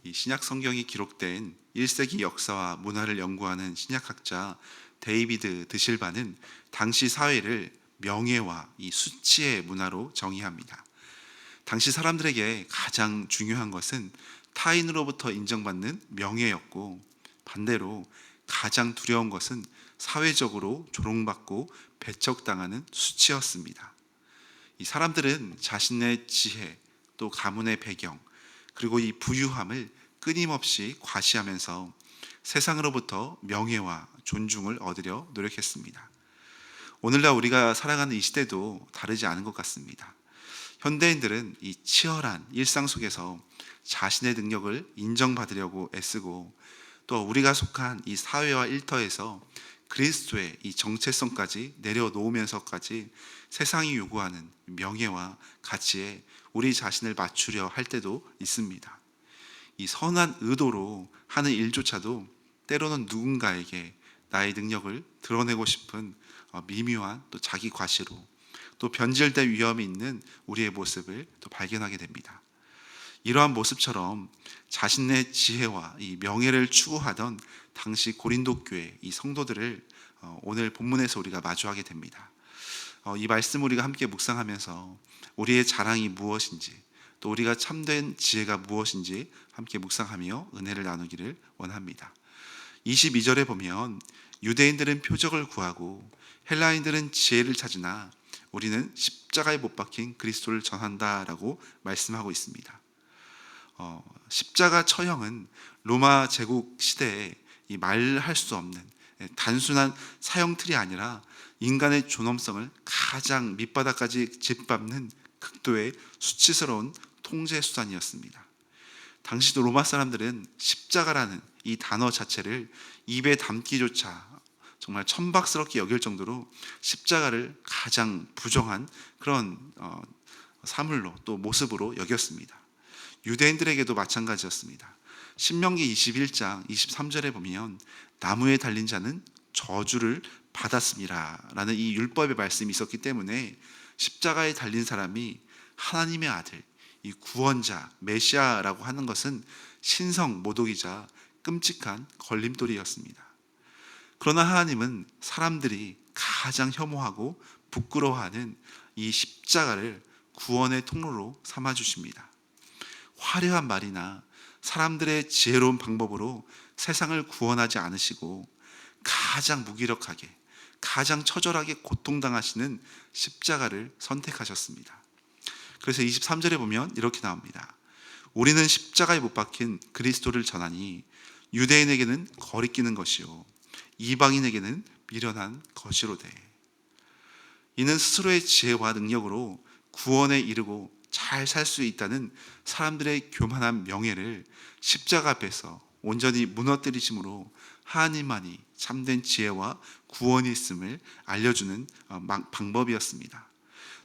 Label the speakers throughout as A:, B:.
A: 이 신약 성경이 기록된 1세기 역사와 문화를 연구하는 신약학자 데이비드 드실바는 당시 사회를 명예와 이 수치의 문화로 정의합니다. 당시 사람들에게 가장 중요한 것은 타인으로부터 인정받는 명예였고, 반대로 가장 두려운 것은 사회적으로 조롱받고 배척당하는 수치였습니다. 이 사람들은 자신의 지혜, 또 가문의 배경, 그리고 이 부유함을 끊임없이 과시하면서 세상으로부터 명예와 존중을 얻으려 노력했습니다. 오늘날 우리가 살아가는 이 시대도 다르지 않은 것 같습니다. 현대인들은 이 치열한 일상 속에서 자신의 능력을 인정받으려고 애쓰고, 또 우리가 속한 이 사회와 일터에서 그리스도의 이 정체성까지 내려놓으면서까지 세상이 요구하는 명예와 가치에 우리 자신을 맞추려 할 때도 있습니다. 이 선한 의도로 하는 일조차도 때로는 누군가에게 나의 능력을 드러내고 싶은 미묘한 또 자기 과시로, 또 변질될 위험이 있는 우리의 모습을 또 발견하게 됩니다. 이러한 모습처럼 자신의 지혜와 이 명예를 추구하던 당시 고린도 교회 이 성도들을 오늘 본문에서 우리가 마주하게 됩니다. 이 말씀 우리가 함께 묵상하면서 우리의 자랑이 무엇인지, 또 우리가 참된 지혜가 무엇인지 함께 묵상하며 은혜를 나누기를 원합니다. 22절에 보면 유대인들은 표적을 구하고 헬라인들은 지혜를 찾으나 우리는 십자가에 못 박힌 그리스도를 전한다라고 말씀하고 있습니다. 십자가 처형은 로마 제국 시대에 이 말할 수 없는 단순한 사형틀이 아니라 인간의 존엄성을 가장 밑바닥까지 짓밟는 극도의 수치스러운 통제 수단이었습니다. 당시도 로마 사람들은 십자가라는 이 단어 자체를 입에 담기조차 정말 천박스럽게 여길 정도로 십자가를 가장 부정한 그런 사물로, 또 모습으로 여겼습니다. 유대인들에게도 마찬가지였습니다. 신명기 21장 23절에 보면 나무에 달린 자는 저주를 받았습니다 라는 이 율법의 말씀이 있었기 때문에 십자가에 달린 사람이 하나님의 아들, 이 구원자, 메시아라고 하는 것은 신성 모독이자 끔찍한 걸림돌이었습니다. 그러나 하나님은 사람들이 가장 혐오하고 부끄러워하는 이 십자가를 구원의 통로로 삼아주십니다. 화려한 말이나 사람들의 지혜로운 방법으로 세상을 구원하지 않으시고 가장 무기력하게, 가장 처절하게 고통당하시는 십자가를 선택하셨습니다. 그래서 23절에 보면 이렇게 나옵니다. 우리는 십자가에 못 박힌 그리스도를 전하니 유대인에게는 거리끼는 것이요 이방인에게는 미련한 것이로되. 이는 스스로의 지혜와 능력으로 구원에 이르고 잘 살 수 있다는 사람들의 교만한 명예를 십자가 앞에서 온전히 무너뜨리심으로 하나님만이 참된 지혜와 구원이 있음을 알려주는 방법이었습니다.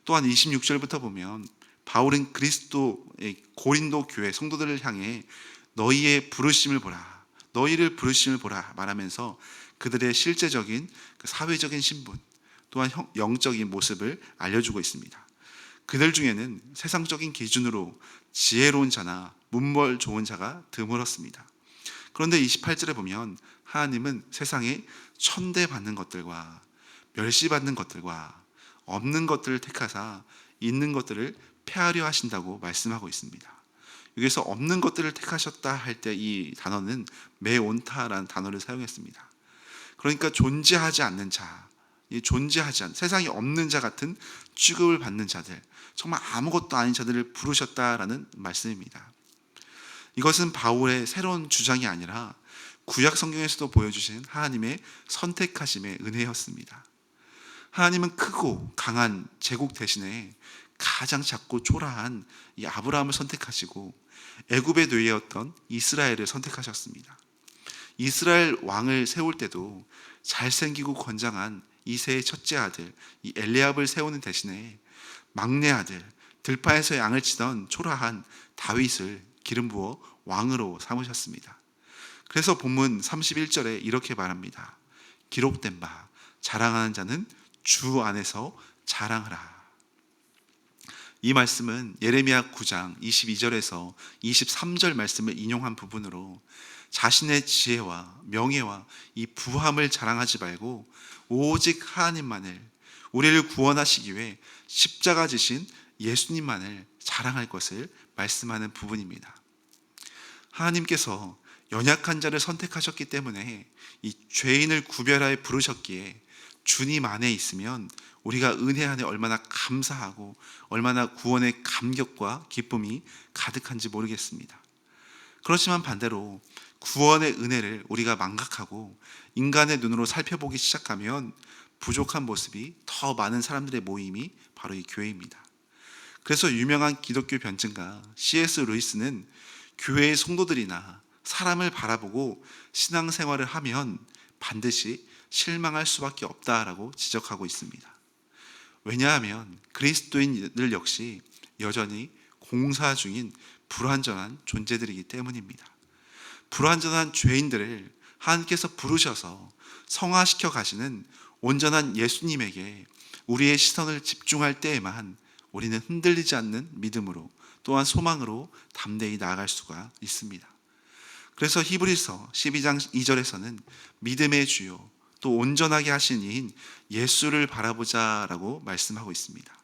A: 또한 26절부터 보면 바울은 그리스도의 고린도 교회 성도들을 향해 너희의 부르심을 보라, 너희를 부르심을 보라 말하면서 그들의 실제적인 사회적인 신분, 또한 영적인 모습을 알려주고 있습니다. 그들 중에는 세상적인 기준으로 지혜로운 자나 문벌 좋은 자가 드물었습니다. 그런데 28절에 보면 하나님은 세상에 천대받는 것들과 멸시받는 것들과 없는 것들을 택하사 있는 것들을 폐하려 하신다고 말씀하고 있습니다. 여기서 없는 것들을 택하셨다 할 때 이 단어는 메온타라는 단어를 사용했습니다. 그러니까 존재하지 않는 자, 세상에 없는 자 같은 취급을 받는 자들, 정말 아무것도 아닌 자들을 부르셨다라는 말씀입니다. 이것은 바울의 새로운 주장이 아니라 구약 성경에서도 보여주신 하나님의 선택하심의 은혜였습니다. 하나님은 크고 강한 제국 대신에 가장 작고 초라한 이 아브라함을 선택하시고 애굽의 노예였던 이스라엘을 선택하셨습니다. 이스라엘 왕을 세울 때도 잘생기고 건장한 이새의 첫째 아들 이 엘리압을 세우는 대신에 막내 아들 들판에서 양을 치던 초라한 다윗을 기름 부어 왕으로 삼으셨습니다. 그래서 본문 31절에 이렇게 말합니다. 기록된 바 자랑하는 자는 주 안에서 자랑하라. 이 말씀은 예레미야 9장 22절에서 23절 말씀을 인용한 부분으로 자신의 지혜와 명예와 이 부함을 자랑하지 말고 오직 하나님만을, 우리를 구원하시기 위해 십자가 지신 예수님만을 자랑할 것을 말씀하는 부분입니다. 하나님께서 연약한 자를 선택하셨기 때문에 이 죄인을 구별하여 부르셨기에 주님 안에 있으면 우리가 은혜 안에 얼마나 감사하고 얼마나 구원의 감격과 기쁨이 가득한지 모르겠습니다. 그렇지만 반대로 구원의 은혜를 우리가 망각하고 인간의 눈으로 살펴보기 시작하면 부족한 모습이 더 많은 사람들의 모임이 바로 이 교회입니다. 그래서 유명한 기독교 변증가 C.S. 루이스는 교회의 성도들이나 사람을 바라보고 신앙생활을 하면 반드시 실망할 수밖에 없다라고 지적하고 있습니다. 왜냐하면 그리스도인들 역시 여전히 공사 중인 불완전한 존재들이기 때문입니다. 불완전한 죄인들을 하나님께서 부르셔서 성화시켜 가시는 온전한 예수님에게 우리의 시선을 집중할 때에만 우리는 흔들리지 않는 믿음으로 또한 소망으로 담대히 나아갈 수가 있습니다. 그래서 히브리서 12장 2절에서는 믿음의 주요 또 온전하게 하신 이인 예수를 바라보자라고 말씀하고 있습니다.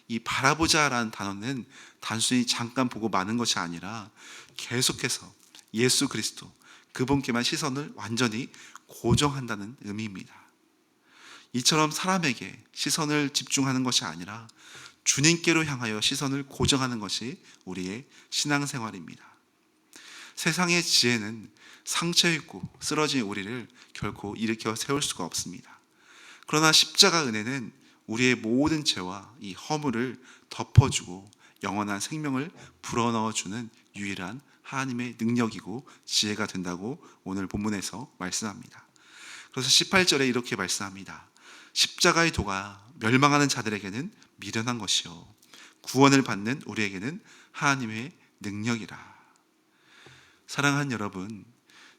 A: 이 바라보자라는 단어는 단순히 잠깐 보고 마는 것이 아니라 계속해서 예수 그리스도 그분께만 시선을 완전히 고정한다는 의미입니다. 이처럼 사람에게 시선을 집중하는 것이 아니라 주님께로 향하여 시선을 고정하는 것이 우리의 신앙생활입니다. 세상의 지혜는 상처 입고 쓰러진 우리를 결코 일으켜 세울 수가 없습니다. 그러나 십자가 은혜는 우리의 모든 죄와 이 허물을 덮어주고 영원한 생명을 불어넣어주는 유일한 하나님의 능력이고 지혜가 된다고 오늘 본문에서 말씀합니다. 그래서 18절에 이렇게 말씀합니다. 십자가의 도가 멸망하는 자들에게는 미련한 것이요 구원을 받는 우리에게는 하나님의 능력이라. 사랑하는 여러분,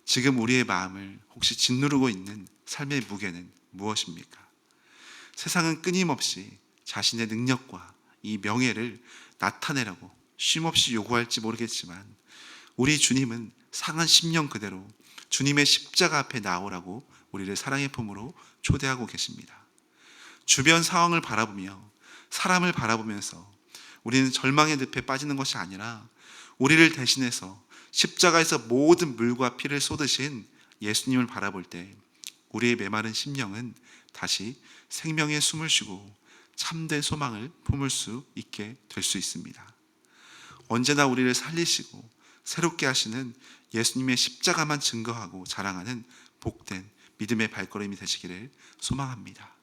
A: 지금 우리의 마음을 혹시 짓누르고 있는 삶의 무게는 무엇입니까? 세상은 끊임없이 자신의 능력과 이 명예를 나타내라고 쉼없이 요구할지 모르겠지만 우리 주님은 상한 심령 그대로 주님의 십자가 앞에 나오라고 우리를 사랑의 품으로 초대하고 계십니다. 주변 상황을 바라보며 사람을 바라보면서 우리는 절망의 늪에 빠지는 것이 아니라 우리를 대신해서 십자가에서 모든 물과 피를 쏟으신 예수님을 바라볼 때 우리의 메마른 심령은 다시 생명의 숨을 쉬고 참된 소망을 품을 수 있게 될 수 있습니다. 언제나 우리를 살리시고 새롭게 하시는 예수님의 십자가만 증거하고 자랑하는 복된 믿음의 발걸음이 되시기를 소망합니다.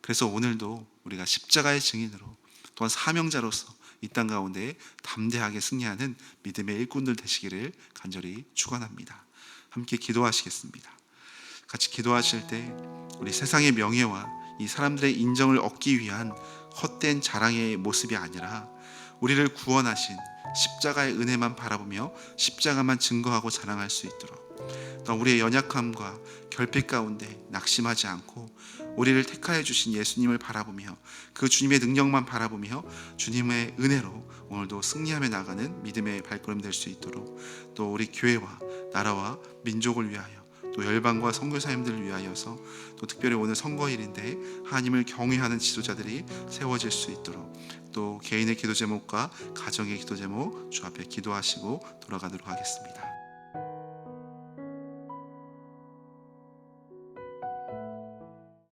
A: 그래서 오늘도 우리가 십자가의 증인으로 또한 사명자로서 이 땅 가운데 담대하게 승리하는 믿음의 일꾼들 되시기를 간절히 축원합니다. 함께 기도하시겠습니다. 같이 기도하실 때 우리 세상의 명예와 이 사람들의 인정을 얻기 위한 헛된 자랑의 모습이 아니라 우리를 구원하신 십자가의 은혜만 바라보며 십자가만 증거하고 자랑할 수 있도록 또 우리의 연약함과 결핍 가운데 낙심하지 않고 우리를 택하여 주신 예수님을 바라보며 그 주님의 능력만 바라보며 주님의 은혜로 오늘도 승리하며 나가는 믿음의 발걸음 될 수 있도록 또 우리 교회와 나라와 민족을 위하여 또 열방과 선교사님들을 위하여서 또 특별히 오늘 선거일인데 하나님을 경외하는 지도자들이 세워질 수 있도록 또 개인의 기도 제목과 가정의 기도 제목 주 앞에 기도하시고 돌아가도록 하겠습니다.